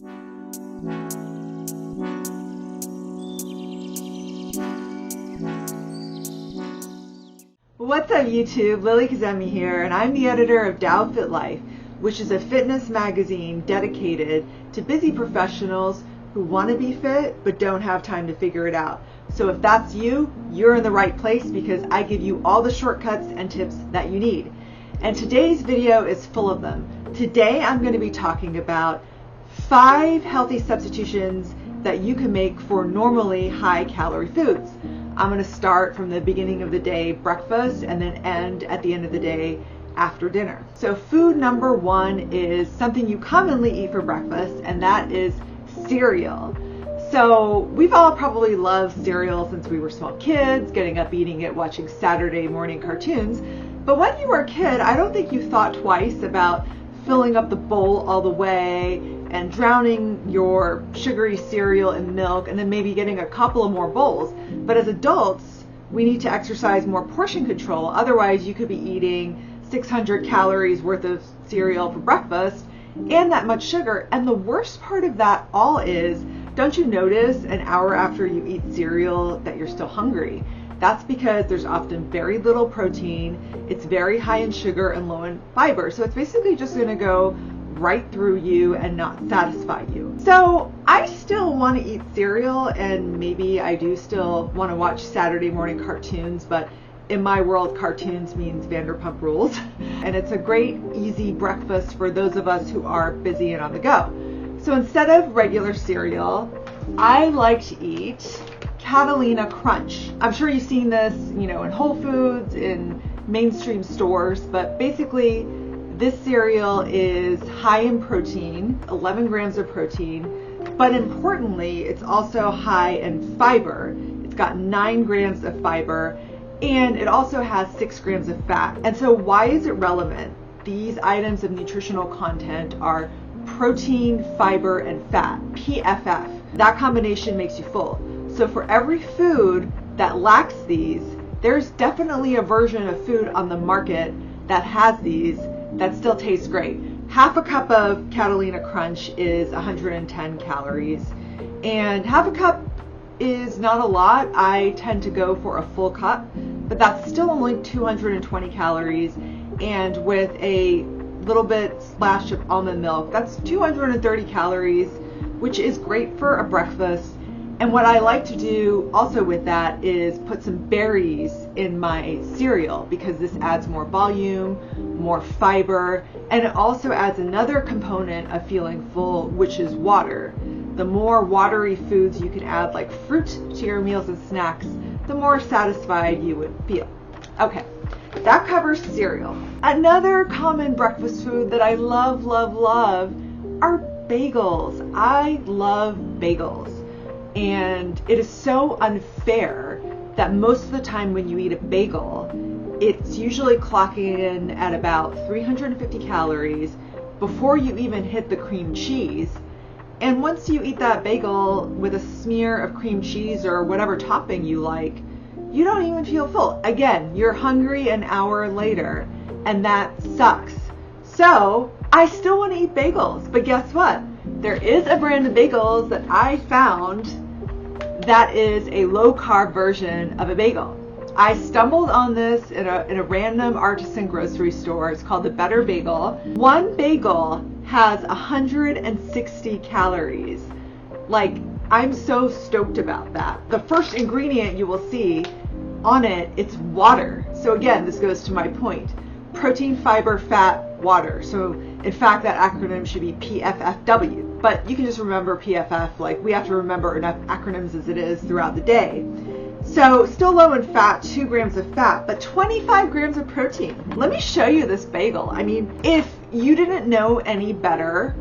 What's up YouTube, Lily Kazemi here, and I'm the editor of Tao Fit Life, which is a fitness magazine dedicated to busy professionals who want to be fit but don't have time to figure it out. So if that's you, you're in the right place because I give you all the shortcuts and tips that you need. And today's video is full of them. Today I'm going to be talking about 5 healthy substitutions that you can make for normally high-calorie foods. I'm going to start from the beginning of the day, breakfast, and then end at the end of the day after dinner. So food number 1 is something you commonly eat for breakfast, and that is cereal. So we've all probably loved cereal since we were small kids, getting up eating it, watching Saturday morning cartoons. But when you were a kid, I don't think you thought twice about filling up the bowl all the way and drowning your sugary cereal in milk and then maybe getting a couple of more bowls. But as adults, we need to exercise more portion control. Otherwise, you could be eating 600 calories worth of cereal for breakfast and that much sugar. And the worst part of that all is, don't you notice an hour after you eat cereal that you're still hungry? That's because there's often very little protein, it's very high in sugar and low in fiber. So it's basically just gonna go right through you and not satisfy you. So I still want to eat cereal, and maybe I do still want to watch Saturday morning cartoons, but in my world, cartoons means Vanderpump Rules. And it's a great, easy breakfast for those of us who are busy and on the go. So instead of regular cereal, I like to eat Catalina Crunch. I'm sure you've seen this, in Whole Foods, in mainstream stores, but basically this cereal is high in protein, 11 grams of protein, but importantly, it's also high in fiber. It's got 9 grams of fiber, and it also has 6 grams of fat. And so why is it relevant? These items of nutritional content are protein, fiber, and fat, PFF. That combination makes you full. So for every food that lacks these, there's definitely a version of food on the market that has these that still tastes great. Half a cup of Catalina Crunch is 110 calories, and half a cup is not a lot. I tend to go for a full cup, but that's still only 220 calories, and with a little bit splash of almond milk, that's 230 calories, which is great for a breakfast. And what I like to do also with that is put some berries in my cereal because this adds more volume, more fiber, and it also adds another component of feeling full, which is water. The more watery foods you can add, like fruit, to your meals and snacks, the more satisfied you would feel. Okay, that covers cereal. Another common breakfast food that I love, love, love are bagels. I love bagels. And it is so unfair that most of the time when you eat a bagel, it's usually clocking in at about 350 calories before you even hit the cream cheese. And once you eat that bagel with a smear of cream cheese or whatever topping you like, you don't even feel full. Again, you're hungry an hour later, and that sucks. So I still want to eat bagels, but guess what? There is a brand of bagels that I found that is a low-carb version of a bagel. I stumbled on this in a random artisan grocery store. It's called the Better Bagel. One bagel has 160 calories. Like, I'm so stoked about that. The first ingredient you will see on it, it's water. So again, this goes to my point. Protein, fiber, fat, water. So in fact, that acronym should be PFFW. But you can just remember PFF, like we have to remember enough acronyms as it is throughout the day. So still low in fat, 2 grams of fat, but 25 grams of protein. Let me show you this bagel. I mean, if you didn't know any better,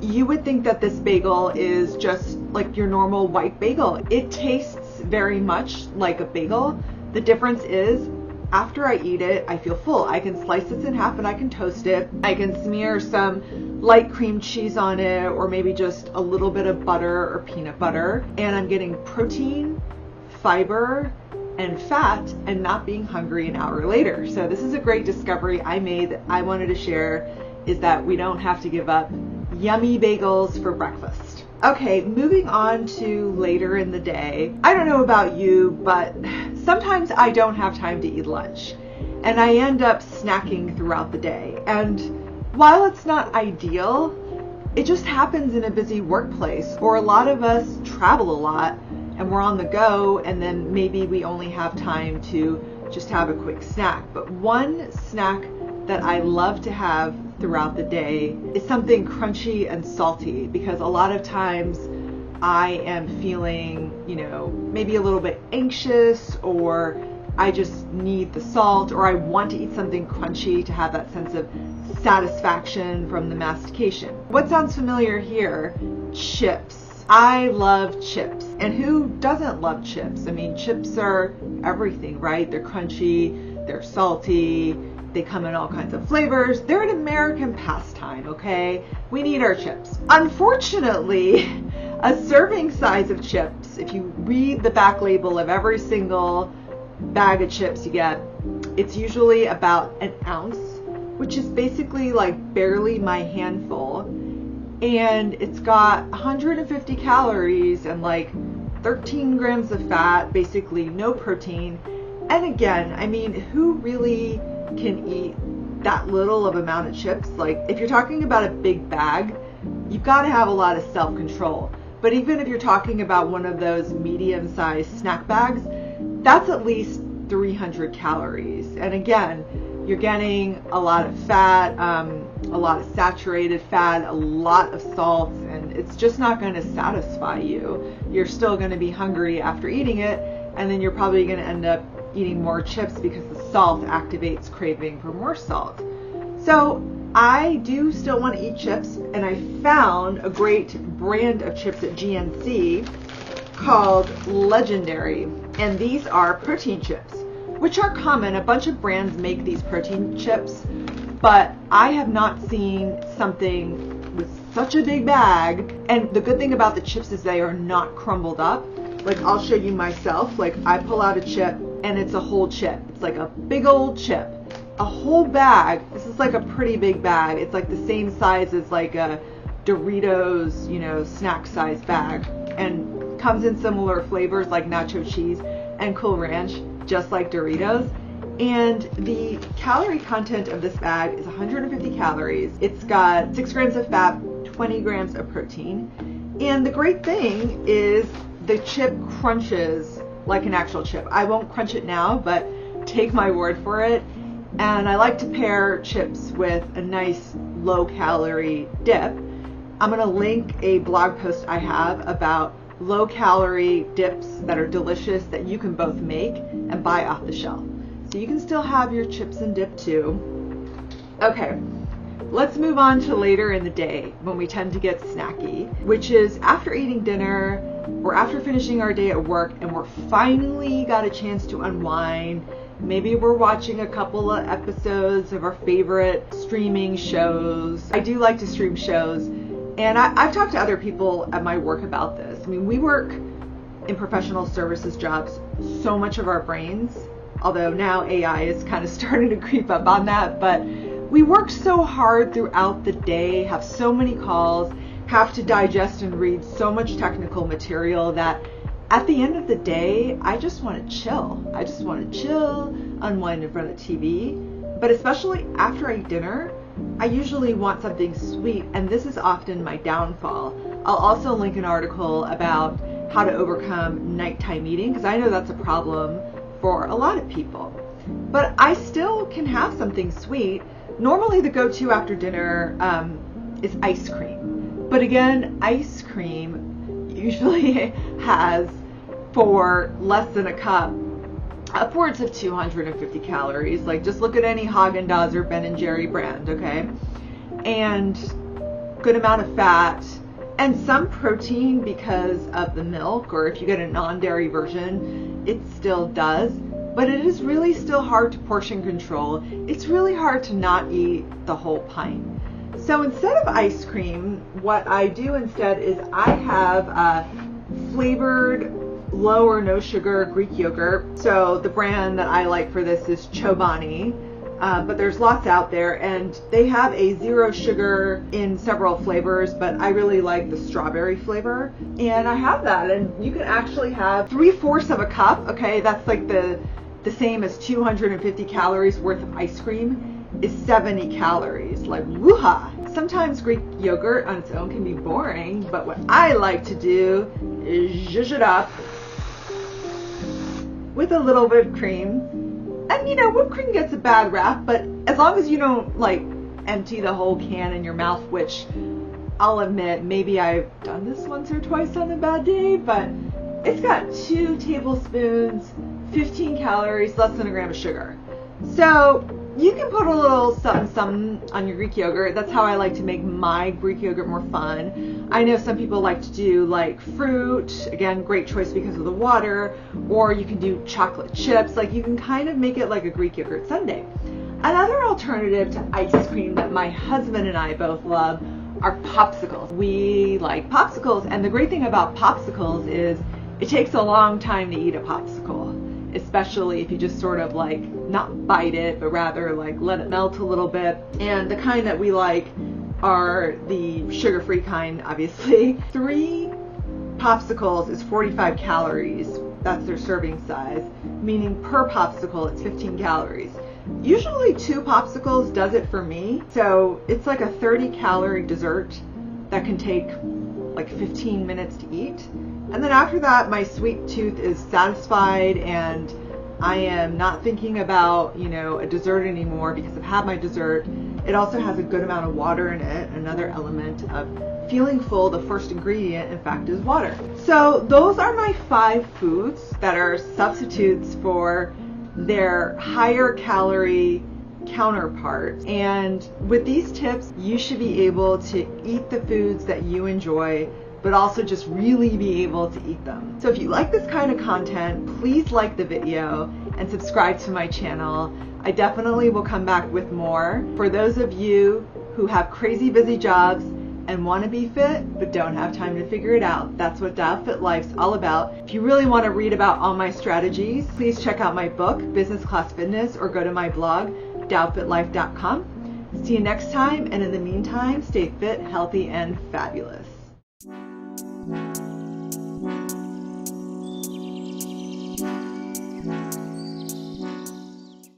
you would think that this bagel is just like your normal white bagel. It tastes very much like a bagel. The difference is, after I eat it, I feel full. I can slice this in half and I can toast it. I can smear some light cream cheese on it, or maybe just a little bit of butter or peanut butter. And I'm getting protein, fiber, and fat, and not being hungry an hour later. So this is a great discovery I made that I wanted to share, is that we don't have to give up yummy bagels for breakfast. Okay, moving on to later in the day. I don't know about you, but sometimes I don't have time to eat lunch, and I end up snacking throughout the day. And while it's not ideal, it just happens in a busy workplace, or a lot of us travel a lot and we're on the go, and then maybe we only have time to just have a quick snack. But one snack that I love to have throughout the day is something crunchy and salty, because a lot of times I am feeling, maybe a little bit anxious, or I just need the salt, or I want to eat something crunchy to have that sense of satisfaction from the mastication. What sounds familiar here? Chips. I love chips. And who doesn't love chips? I mean, chips are everything, right? They're crunchy, they're salty, they come in all kinds of flavors. They're an American pastime, okay? We need our chips. Unfortunately, a serving size of chips, if you read the back label of every single bag of chips you get, it's usually about an ounce, which is basically like barely my handful. And it's got 150 calories and like 13 grams of fat, basically no protein. And again, I mean, who really can eat that little of amount of chips? Like, if you're talking about a big bag, you've got to have a lot of self-control. But even if you're talking about one of those medium-sized snack bags, that's at least 300 calories. And again, you're getting a lot of fat, a lot of saturated fat, a lot of salt, and it's just not going to satisfy you. You're still going to be hungry after eating it, and then you're probably going to end up eating more chips because the salt activates craving for more salt. So I do still want to eat chips, and I found a great brand of chips at GNC called Legendary, and these are protein chips, which are common. A bunch of brands make these protein chips, but I have not seen something with such a big bag. And the good thing about the chips is they are not crumbled up. Like, I'll show you myself. Like, I pull out a chip and it's a whole chip. It's like a big old chip. A whole bag. This is like a pretty big bag. It's like the same size as like a Doritos, snack size bag, and comes in similar flavors like nacho cheese and Cool Ranch, just like Doritos. And the calorie content of this bag is 150 calories. It's got 6 grams of fat, 20 grams of protein. And the great thing is the chip crunches like an actual chip. I won't crunch it now, but take my word for it. And I like to pair chips with a nice low-calorie dip. I'm going to link a blog post I have about low-calorie dips that are delicious that you can both make and buy off the shelf. So you can still have your chips and dip too. Okay, let's move on to later in the day when we tend to get snacky, which is after eating dinner or after finishing our day at work and we're finally got a chance to unwind. Maybe we're watching a couple of episodes of our favorite streaming shows. I do like to stream shows, and I've talked to other people at my work about this. I mean, we work in professional services jobs, so much of our brains, although now AI is kind of starting to creep up on that, but we work so hard throughout the day, have so many calls, have to digest and read so much technical material that at the end of the day, I just want to chill. I just want to chill, unwind in front of the TV. But especially after I eat dinner, I usually want something sweet, and this is often my downfall. I'll also link an article about how to overcome nighttime eating, because I know that's a problem for a lot of people. But I still can have something sweet. Normally the go-to after dinner is ice cream. But again, ice cream usually has, for less than a cup, upwards of 250 calories. Like, just look at any Haagen-Dazs or Ben & Jerry brand, okay? And good amount of fat and some protein because of the milk, or if you get a non-dairy version, it still does. But it is really still hard to portion control. It's really hard to not eat the whole pint. So instead of ice cream, what I do instead is I have flavored low or no sugar Greek yogurt. So the brand that I like for this is Chobani. but there's lots out there, and they have a 0 sugar in several flavors, but I really like the strawberry flavor, and I have that. And you can actually have 3/4 of a cup. Okay, that's like the same as 250 calories worth of ice cream is 70 calories. Like, woo-ha! Sometimes Greek yogurt on its own can be boring, but what I like to do is zhuzh it up with a little whipped cream. And you know, whipped cream gets a bad rap, but as long as you don't like empty the whole can in your mouth, which I'll admit, maybe I've done this once or twice on a bad day, but it's got 2 tablespoons, 15 calories, less than a gram of sugar. So you can put a little something on your Greek yogurt. That's how I like to make my Greek yogurt more fun. I know some people like to do like fruit, again, great choice because of the water, or you can do chocolate chips. Like, you can kind of make it like a Greek yogurt sundae. Another alternative to ice cream that my husband and I both love are popsicles. We like popsicles, and the great thing about popsicles is it takes a long time to eat a popsicle, especially if you just sort of like not bite it, but rather like let it melt a little bit. And the kind that we like are the sugar-free kind, obviously. 3 popsicles is 45 calories. That's their serving size, meaning per popsicle it's 15 calories. Usually 2 popsicles does it for me. So it's like a 30-calorie dessert that can take like 15 minutes to eat. And then after that, my sweet tooth is satisfied, and I am not thinking about, you know, a dessert anymore because I've had my dessert. It also has a good amount of water in it. Another element of feeling full, the first ingredient, in fact, is water. So those are my 5 foods that are substitutes for their higher calorie counterparts. And with these tips, you should be able to eat the foods that you enjoy, but also just really be able to eat them. So if you like this kind of content, please like the video and subscribe to my channel. I definitely will come back with more. For those of you who have crazy busy jobs and want to be fit but don't have time to figure it out, that's what Dial Fit Life's all about. If you really want to read about all my strategies, please check out my book, Business Class Fitness, or go to my blog, dialfitlife.com. See you next time, and in the meantime, stay fit, healthy, and fabulous.